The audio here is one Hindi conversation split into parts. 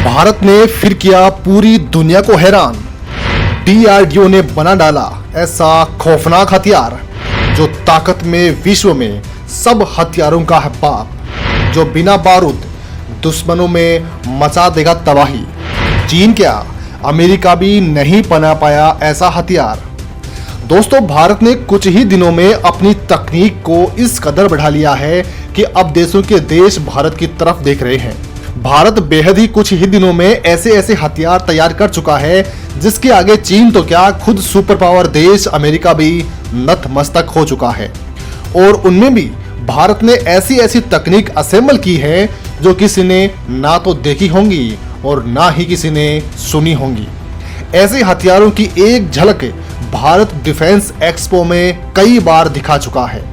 भारत ने फिर किया पूरी दुनिया को हैरान। डीआरडीओ ने बना डाला ऐसा खौफनाक हथियार जो ताकत में विश्व में सब हथियारों का है बाप, जो बिना बारूद दुश्मनों में मचा देगा तबाही। चीन क्या, अमेरिका भी नहीं बना पाया ऐसा हथियार। दोस्तों, भारत ने कुछ ही दिनों में अपनी तकनीक को इस कदर बढ़ा लिया है कि अब देशों के देश भारत की तरफ देख रहे हैं। भारत बेहद ही कुछ ही दिनों में ऐसे ऐसे हथियार तैयार कर चुका है जिसके आगे चीन तो क्या, खुद सुपर पावर देश अमेरिका भी नतमस्तक हो चुका है। और उनमें भी भारत ने ऐसी ऐसी तकनीक असेंबल की है जो किसी ने ना तो देखी होंगी और ना ही किसी ने सुनी होंगी। ऐसे हथियारों की एक झलक भारत डिफेंस एक्सपो में कई बार दिखा चुका है,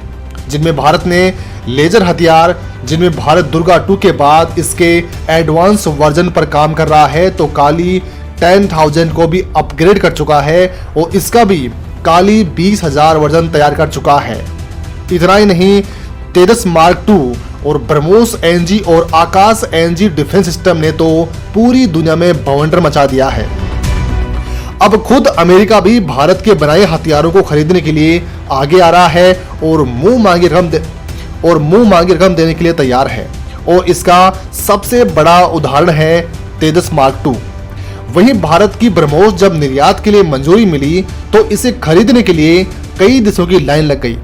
जिनमें भारत ने लेजर हथियार, जिनमें भारत दुर्गा 2 के बाद इसके एडवांस वर्जन पर काम कर रहा है, तो काली 10,000 को भी अपग्रेड कर चुका है और इसका भी काली 20,000 वर्जन तैयार कर चुका है। इतना ही नहीं, तेजस मार्क 2 और ब्रह्मोस एनजी और आकाश एनजी डिफेंस सिस्टम ने तो पूरी दुनिया में बवंडर मचा दिया है। अब खुद अमेरिका भी भारत के बनाए हथियारों को खरीदने के लिए आगे आ रहा है और मुंह मांगी रकम देने के लिए तैयार है। और इसका सबसे बड़ा उदाहरण है तेजस मार्क 2। वहीं भारत की ब्रह्मोस जब निर्यात के लिए मंजूरी मिली तो इसे खरीदने के लिए कई देशों की लाइन लग गई।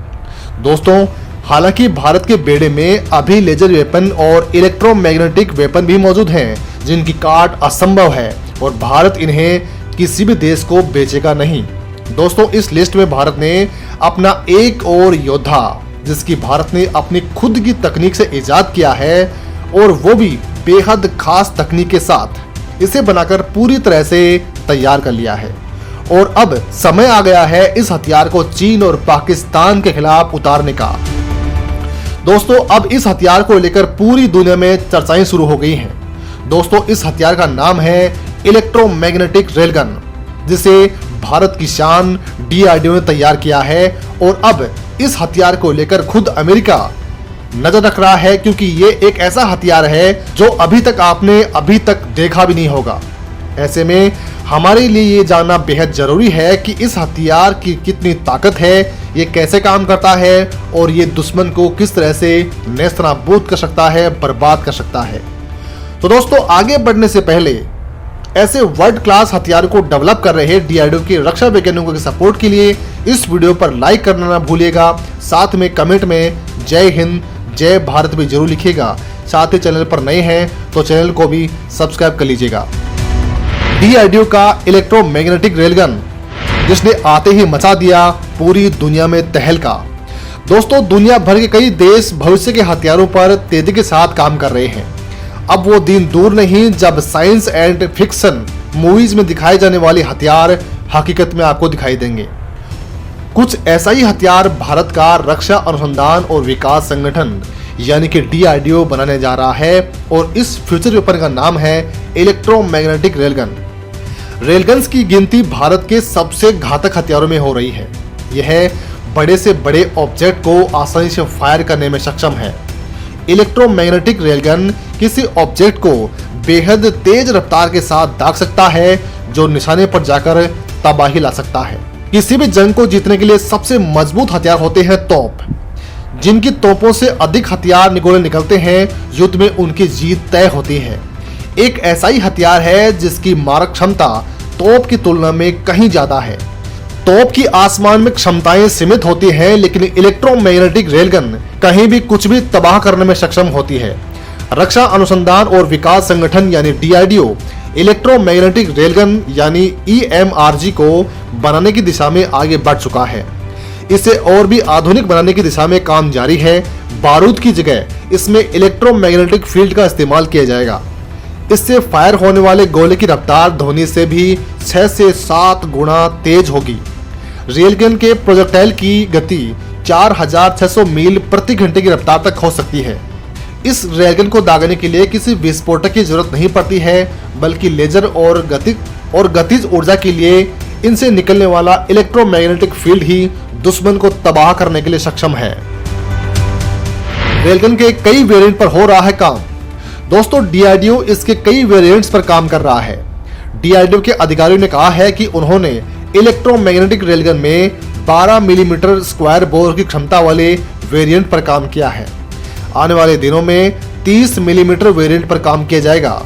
दोस्तों, हालांकि भारत के बेड़े में अभी लेजर वेपन और इलेक्ट्रोमैग्नेटिक वेपन भी मौजूद हैं जिनकी काट असंभव है और भारत इन्हें किसी भी देश को बेचेगा नहीं। दोस्तों, इस लिस्ट में भारत ने अपना एक और योद्धा, जिसकी भारत ने अपनी खुद की तकनीक से इजाद किया है और वो भी बेहद खास तकनीक के साथ, इसे बनाकर पूरी तरह से तैयार कर लिया है। और अब समय आ गया है इस हथियार को चीन और पाकिस्तान के खिलाफ उतारने का। दोस्तों, अब इस हथियार को लेकर पूरी दुनिया में चर्चाएं शुरू हो गई हैं। दोस्तों, इस हथियार का नाम है इलेक्ट्रोमैग्नेटिक रेलगन, जिसे भारत की शान डीआरडीओ ने तैयार किया है। और अब इस हथियार को लेकर खुद अमेरिका नजर रख रहा है, क्योंकि ये एक ऐसा हथियार है जो अभी तक देखा भी नहीं होगा। ऐसे में हमारे लिए ये जानना बेहद जरूरी है कि इस हथियार की कितनी ताकत है, ये कैसे काम करता है और ये दुश्मन को किस तरह से नेस्तनाबूद कर सकता है, बर्बाद कर सकता है। तो दोस्तों, आगे बढ़ने से पहले ऐसे वर्ल्ड क्लास हथियारों को डेवलप कर रहे डीआरडीओ के रक्षा वैज्ञानिकों के सपोर्ट के लिए इस वीडियो पर लाइक करना ना भूलिएगा। साथ में कमेंट में जय हिंद, जय भारत भी जरूर लिखिएगा। साथ ही चैनल पर नए हैं तो चैनल को भी सब्सक्राइब कर लीजिएगा। डीआरडीओ का इलेक्ट्रोमैग्नेटिक रेलगन, जिसने आते ही मचा दिया पूरी दुनिया में तहलका। दोस्तों, दुनिया भर के कई देश भविष्य के हथियारों पर तेजी के साथ काम कर रहे हैं। अब वो दिन दूर नहीं जब साइंस एंड फिक्शन मूवीज में दिखाए जाने वाले हथियार हकीकत में आपको दिखाई देंगे। कुछ ऐसा ही हथियार भारत का रक्षा अनुसंधान और विकास संगठन यानी कि डीआरडीओ बनाने जा रहा है और इस फ्यूचर वेपन का नाम है इलेक्ट्रोमैग्नेटिक रेलगन। रेलगन्स की गिनती भारत के सबसे घातक हथियारों में हो रही है। यह बड़े से बड़े ऑब्जेक्ट को आसानी से फायर करने में सक्षम है। इलेक्ट्रोमैग्नेटिक रेलगन किसी ऑब्जेक्ट को बेहद तेज रफ्तार के साथ दाग सकता है जो निशाने पर जाकर तबाही ला सकता है। किसी भी जंग को जीतने के लिए सबसे मजबूत हथियार होते हैं तोप। जिनकी तोपों से अधिक हथियार निगोले निकलते हैं, युद्ध में उनकी जीत तय होती है। एक ऐसा ही हथियार है जिसकी मारक क्षमता तोप की तुलना में कहीं ज्यादा है। तोप की आसमान में क्षमताएं सीमित होती हैं, लेकिन इलेक्ट्रोमैग्नेटिक रेलगन कहीं भी कुछ भी तबाह करने में सक्षम होती है। रक्षा अनुसंधान और विकास संगठन यानी डीआरडीओ इलेक्ट्रोमैग्नेटिक रेलगन यानी ईएमआरजी को बनाने की दिशा में आगे बढ़ चुका है। इसे और भी आधुनिक बनाने की दिशा में काम जारी है। बारूद की जगह इसमें इलेक्ट्रोमैग्नेटिक फील्ड का इस्तेमाल किया जाएगा। इससे फायर होने वाले गोले की रफ्तार ध्वनि से भी 6 से 7 गुना तेज होगी। रेलगन के प्रोजेक्टाइल की गति 4,600 मील प्रति घंटे की रफ्तार तक हो सकती है। इस रेलगन को दागने के लिए किसी विस्फोटक की जरूरत नहीं पड़ती है, बल्कि लेजर और गतिज ऊर्जा के लिए इनसे निकलने वाला इलेक्ट्रोमैग्नेटिक फील्ड ही दुश्मन को तबाह करने के लिए सक्षम है। रेलगन के कई वेरिएंट पर हो रहा है काम। दोस्तों डीआरडीओ इसके कई वेरिएंट्स पर काम कर रहा है। डीआरडीओ के अधिकारियों ने कहा है कि उन्होंने इलेक्ट्रोमैग्नेटिक रेलगन में 12 मिलीमीटर स्क्वायर बोर की क्षमता वाले वेरिएंट पर काम किया है। आने वाले दिनों में 30 मिलीमीटर वेरिएंट पर काम किया जाएगा।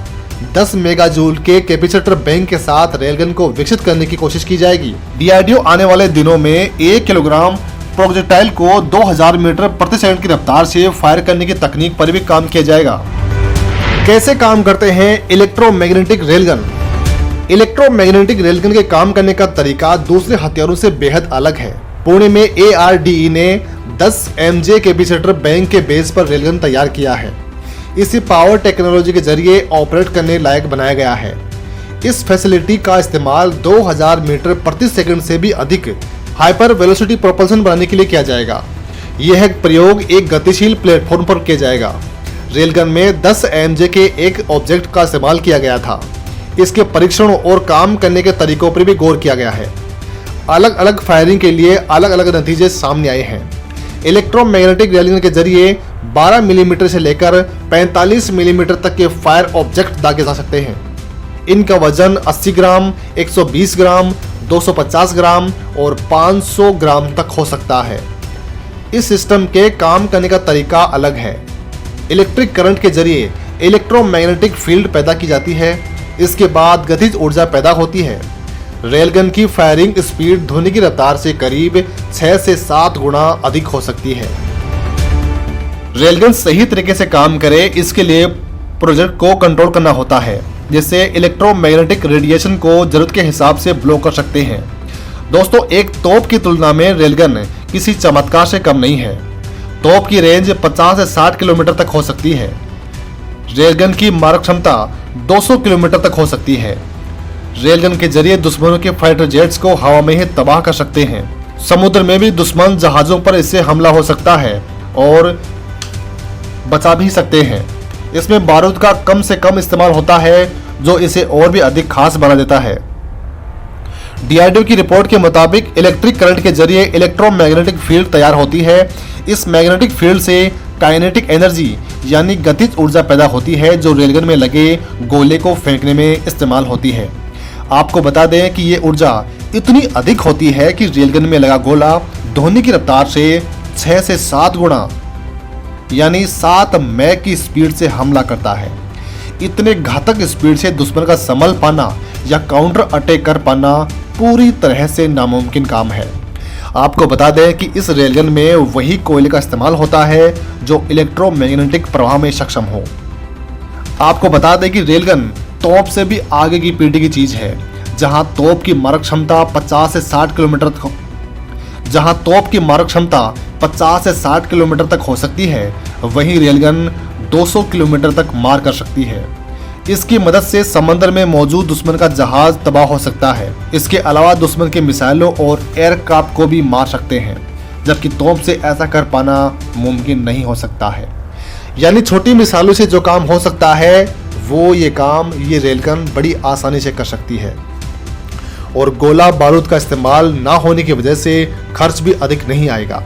10 मेगाजूल के कैपेसिटर बैंक के साथ रेलगन को विकसित करने की कोशिश की जाएगी। डीआरडीओ आने वाले दिनों में 1 किलोग्राम प्रोजेक्टाइल को 2000 मीटर प्रति सेकंड की रफ्तार से फायर करने की तकनीक पर भी काम किया जाएगा। कैसे काम करते हैं इलेक्ट्रोमैग्नेटिक रेलगन? इलेक्ट्रोमैग्नेटिक रेलगन के काम करने का तरीका दूसरे हथियारों से बेहद अलग है। पुणे में ARDE ने 10 MJ कैपेसिटर बैंक के बेस पर रेलगन तैयार किया है। इसे पावर टेक्नोलॉजी के जरिए ऑपरेट करने लायक बनाया गया है। इस फैसिलिटी का इस्तेमाल 2000 मीटर प्रति सेकंड से भी अधिक हाइपर वेलोसिटी प्रोपल्शन बनाने के लिए किया जाएगा। यह प्रयोग एक गतिशील प्लेटफॉर्म पर किया जाएगा। रेलगन में 10 MJ के एक ऑब्जेक्ट का इस्तेमाल किया गया था। इसके परीक्षणों और काम करने के तरीकों पर भी गौर किया गया है। अलग अलग फायरिंग के लिए अलग अलग नतीजे सामने आए हैं। इलेक्ट्रोमैग्नेटिक रेलगन के जरिए 12 मिलीमीटर से लेकर 45 मिलीमीटर तक के फायर ऑब्जेक्ट दागे जा सकते हैं। इनका वजन 80 ग्राम, 120 ग्राम, 250 ग्राम और 500 ग्राम तक हो सकता है। इस सिस्टम के काम करने का तरीका अलग है। इलेक्ट्रिक करंट के जरिए इलेक्ट्रोमैग्नेटिक फील्ड पैदा की जाती है। इसके बाद गतिज ऊर्जा पैदा होती है। रेलगन की फायरिंग स्पीड ध्वनि की रफ्तार से करीब 6 से 7 गुना अधिक हो सकती है। रेलगन सही तरीके से काम करे इसके लिए प्रोजेक्ट को कंट्रोल करना होता है, जिससे इलेक्ट्रोमैग्नेटिक रेडिएशन को जरूरत के हिसाब से ब्लॉक कर सकते हैं। दोस्तों एक तोप की तुलना में रेलगन किसी चमत्कार से कम नहीं है। तोप की रेंज 50 से 60 किलोमीटर तक हो सकती है। रेलगन की मारक क्षमता 200 किलोमीटर तक हो सकती है। रेलगन के जरिए दुश्मनों के फाइटर जेट्स को हवा में ही तबाह कर सकते हैं। समुद्र में भी दुश्मन जहाजों पर इससे हमला हो सकता है और बचा भी सकते हैं। इसमें बारूद का कम से कम इस्तेमाल होता है, जो इसे और भी अधिक खास बना देता है। डीआरडीओ की रिपोर्ट के मुताबिक इलेक्ट्रिक करंट के जरिए इलेक्ट्रोमैग्नेटिक फील्ड तैयार होती है। इस मैग्नेटिक फील्ड से काइनेटिक एनर्जी यानी गतिज ऊर्जा पैदा होती है, जो रेलगन में लगे गोले को फेंकने में इस्तेमाल होती है। आपको बता दें कि ये ऊर्जा इतनी अधिक होती है कि रेलगन में लगा गोला ध्वनि की रफ्तार से 6 से 7 गुना यानी 7 मैक की स्पीड से हमला करता है। इतने घातक स्पीड से दुश्मन का संभल पाना या काउंटर अटैक कर पाना पूरी तरह से नामुमकिन काम है। आपको बता दें कि इस रेलगन में वही कोयले का इस्तेमाल होता है जो इलेक्ट्रोमैग्नेटिक प्रवाह में सक्षम हो। आपको बता दें कि रेलगन तोप से भी आगे की पीढ़ी की चीज है। जहां तोप की मारक क्षमता 50 से 60 किलोमीटर तक हो सकती है, वहीं रेलगन 200 किलोमीटर तक मार कर सकती है। इसकी मदद से समंदर में मौजूद दुश्मन का जहाज तबाह हो सकता है। इसके अलावा दुश्मन के मिसाइलों और एयरक्राफ्ट को भी मार सकते हैं, जबकि तोप से ऐसा कर पाना मुमकिन नहीं हो सकता है। यानी छोटी मिसाइलों से जो काम हो सकता है वो ये काम ये रेलगन बड़ी आसानी से कर सकती है। और गोला बारूद का इस्तेमाल ना होने की वजह से खर्च भी अधिक नहीं आएगा।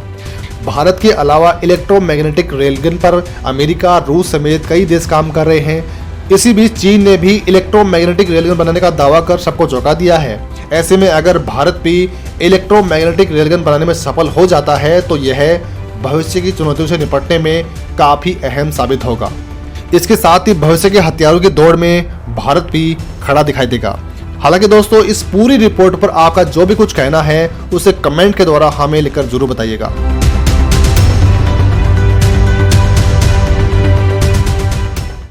भारत के अलावा इलेक्ट्रोमैग्नेटिक रेलगन पर अमेरिका, रूस समेत कई देश काम कर रहे हैं। इसी बीच चीन ने भी इलेक्ट्रोमैग्नेटिक रेलगन बनाने का दावा कर सबको चौंका दिया है। ऐसे में अगर भारत भी इलेक्ट्रोमैग्नेटिक रेलगन बनाने में सफल हो जाता है तो यह भविष्य की चुनौतियों से निपटने में काफ़ी अहम साबित होगा। इसके साथ ही भविष्य के हथियारों की दौड़ में भारत भी खड़ा दिखाई देगा। हालांकि दोस्तों इस पूरी रिपोर्ट पर आपका जो भी कुछ कहना है उसे कमेंट के द्वारा हमें लिखकर जरूर बताइएगा।